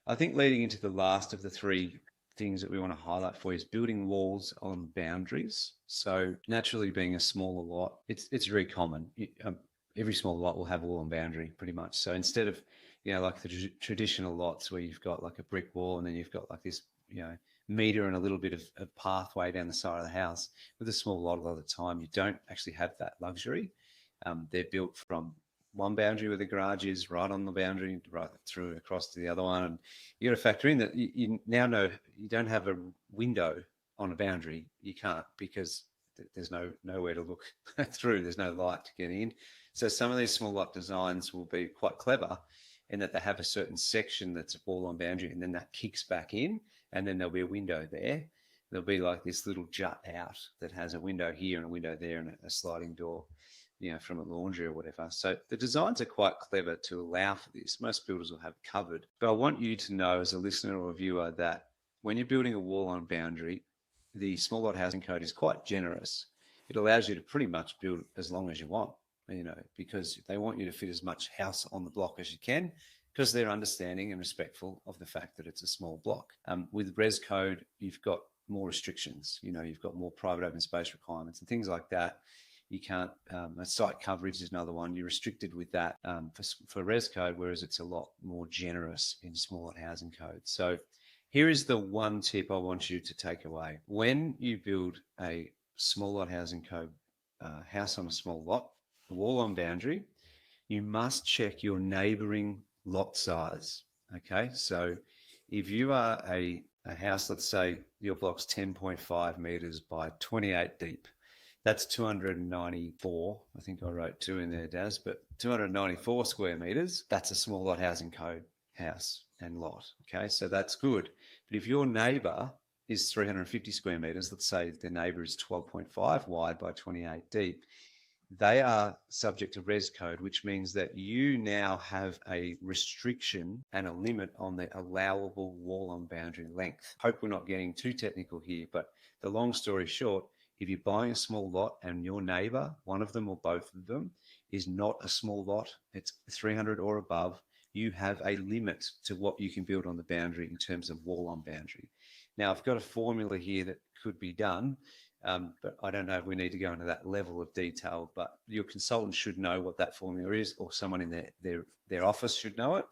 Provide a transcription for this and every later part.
I think leading into the last of the three things that we want to highlight for you is building walls on boundaries. So naturally, being a smaller lot, it's very common. Every small lot will have a wall and boundary pretty much. So instead of like the traditional lots where you've got like a brick wall and then you've got like this meter and a little bit of pathway down the side of the house, with a small lot a lot of the time you don't actually have that luxury. They're built from one boundary where the garage is, right on the boundary, right through across to the other one. And you got to factor in that you now know you don't have a window on a boundary. You can't, because there's nowhere to look through. There's no light to get in. So some of these small lot designs will be quite clever in that they have a certain section that's a wall on boundary, and then that kicks back in, and then there'll be a window there. There'll be like this little jut out that has a window here and a window there and a sliding door, from a laundry or whatever. So the designs are quite clever to allow for this. Most builders will have it covered. But I want you to know, as a listener or a viewer, that when you're building a wall on boundary, the small lot housing code is quite generous. It allows you to pretty much build as long as you want, because they want you to fit as much house on the block as you can, because they're understanding and respectful of the fact that it's a small block. With res code, you've got more restrictions. You've got more private open space requirements and things like that. You can't, site coverage is another one. You're restricted with that for res code, whereas it's a lot more generous in small lot housing code. So here is the one tip I want you to take away. When you build a small lot housing code house on a small lot, wall on boundary, you must check your neighboring lot size. Okay, so if you are a house, let's say your block's 10.5 meters by 28 deep, that's 294. I think I wrote 2 in there, Daz, but 294 square meters. That's a small lot housing code house and lot. Okay, so that's good. But if your neighbor is 350 square meters, let's say the neighbor is 12.5 wide by 28 deep, they are subject to res code, which means that you now have a restriction and a limit on the allowable wall on boundary length. Hope we're not getting too technical here, but the long story short, if you're buying a small lot and your neighbor, one of them or both of them, is not a small lot, it's 300 or above, you have a limit to what you can build on the boundary in terms of wall on boundary. Now, I've got a formula here that could be done, but I don't know if we need to go into that level of detail, but your consultant should know what that formula is, or someone in their office should know it.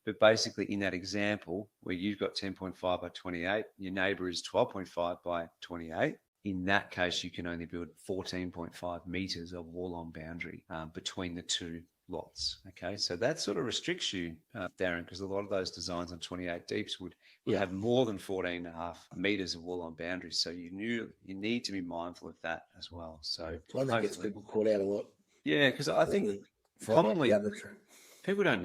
But basically, in that example where you've got 10.5 by 28, your neighbor is 12.5 by 28, in that case, you can only build 14.5 meters of wall on boundary between the two lots. Okay, so that sort of restricts you, Darren, because a lot of those designs on 28 deeps would have more than 14.5 meters of wall on boundary. So you need to be mindful of that as well. So one that gets people caught out a lot. Yeah, because I think commonly people don't